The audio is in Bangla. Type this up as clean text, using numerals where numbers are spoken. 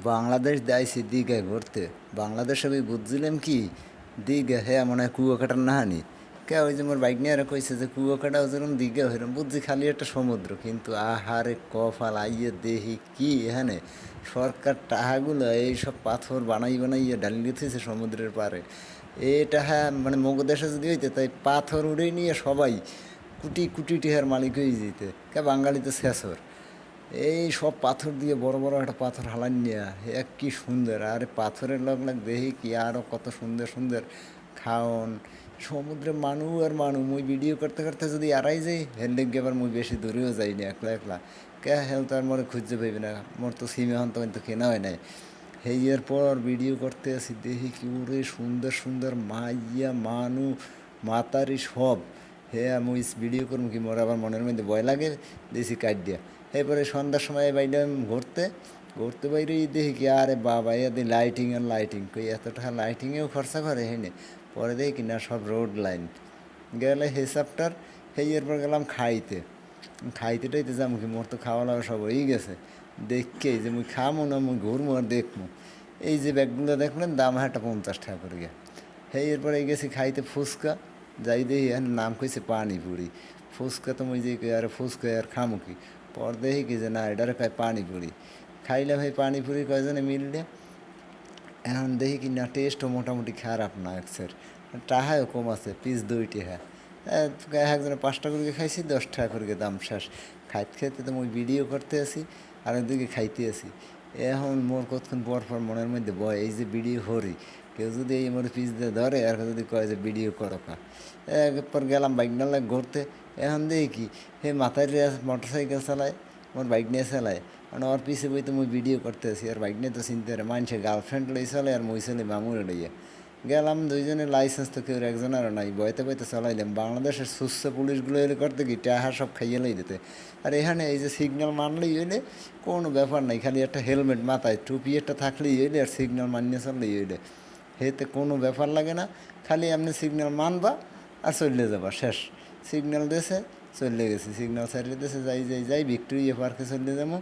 বাংলাদেশ যাইছি দীঘায় ঘুরতে। বাংলাদেশ আমি বুঝছিলাম কি দীঘা হ্যাঁ মনে হয় কুয়াকাটার নাহানি কে ওই যে মোর বাইক নিয়ে আর কইছে যে কুয়াকাটাও যেরকম দীঘা হইরম বুঝছি খালি একটা সমুদ্র, কিন্তু আহারে কফাল আইয়ে দেখি কি এখানে সরকার টাহাগুলো এইসব পাথর বানাই বানাইয়ে ঢালিয়ে দিতেছে সমুদ্রের পাড়ে। এটা হ্যাঁ মানে মগ দেশে যদি হইতে তাই পাথর উড়ে নিয়ে সবাই কোটি কোটি টিহার মালিক হয়ে যেতে কে বাঙালি তো শেষর। এই সব পাথর দিয়ে বড় বড় একটা পাথর হালান নিয়ে এক কি সুন্দর, আরে পাথরের লগ লাগ দেখি কি আরও কত সুন্দর সুন্দর খাওন সমুদ্রে মানু আর মানু মুই ভিডিও করতে করতে যদি আড়াই যাই হেল দেখি আবার মুই বেশি দূরেও যাইনি একলা একলা কে হেল তো আর মরে খুঁজতে পাইবি না, মোর তো সিমে হন তো কিন্তু কেনা হয় নাই। সেই এর পর ভিডিও করতে আসি দেখি কি ওরে সুন্দর সুন্দর মাইয়া মানু মাতারি সব। হে আমি ভিডিও করবো কি মোর আবার মনের মধ্যে ভয় লাগে, দিয়েছি কাট দিয়া। এরপরে সন্ধ্যার সময় বাইলাম ঘুরতে, ঘুরতে বাইরেই দেখি কি আরে বাবা এদের লাইটিং আর লাইটিং কই এত টাকা লাইটিংয়েও খরচা করে হেনে। পরে দেখি কি না সব রোড লাইন গেলে হিসাবটার। সেই এরপর গেলাম খাইতে, খাইতে টাইতে যাম কি মোর তো খাওয়া দাওয়া সব হয়েই গেছে। দেখকে যে মুই খামো না মুই ঘুরমো আর দেখমু। এই যে ব্যাগগুলো দেখলেন দাম একটা 50 টাকা করে গিয়া। সেই এরপরে গেছি খাইতে ফুচকা, যাই দেখি এখানে নাম কইছে পানিপুরি। ফুচকা তো মুই যে আর ফুচকা আর খামো কি, পর দেখি কি যে না এটারে খাই পানিপুরি। খাইলাম এই পানিপুরি কয়জনে মিললে, এখন দেখি কি না টেস্টও মোটামুটি খারাপ না একসের, টাহাও কম আছে পিস 2 টাকা। একজনে 5 টাকা করে খাইছি 10 টাকা করে দাম শেষ। খাইতে খাইতে তো মুই ভিডিও করতে আসি আর ওইদিকে খাইতে আসি। এখন মোর কতক্ষণ পর পর মনের মধ্যে বয় এই যে ভিডিও করি কেউ যদি এই মোর পিস দিয়ে ধরে আর যদি কয় যে ভিডিও করো কা। এরপর গেলাম বাইক নালে ঘুরতে। এখন দেখি কি হে মাথায় মোটর সাইকেল চালায়, মোর বাইক নিয়ে চালায়। কারণ ওর পিছে বই তো মুই ভিডিও করতে আসি আর বাইক নিয়ে তো চিনতে পারে মানুষে গার্লফ্রেন্ড লই চলে আর মুই চলে মামুরে লইয়া। গেলাম দুইজনের লাইসেন্স তো কেউ একজনেরও নাই, বইতে বইতে চালাইলাম। বাংলাদেশের সুস্থ পুলিশগুলো এলে করতে কি টাহা সব খাইয়ে লই দিতে। আর এখানে এই যে সিগন্যাল মানলেই হইলে কোনো ব্যাপার নাই, খালি একটা হেলমেট মাথায় টুপি একটা থাকলেই হইলে আর সিগন্যাল মানিয়ে চললেই হইলে হেতে কোনো ব্যাপার লাগে না। খালি আপনি সিগন্যাল মানবা আর চলে যাবা শেষ। সিগন্যাল দেশে চলে গেছি, সিগন্যাল সাইডে দেশে যাই যাই যাই ভিক্টোরিয়া পার্কে চলে যাবো।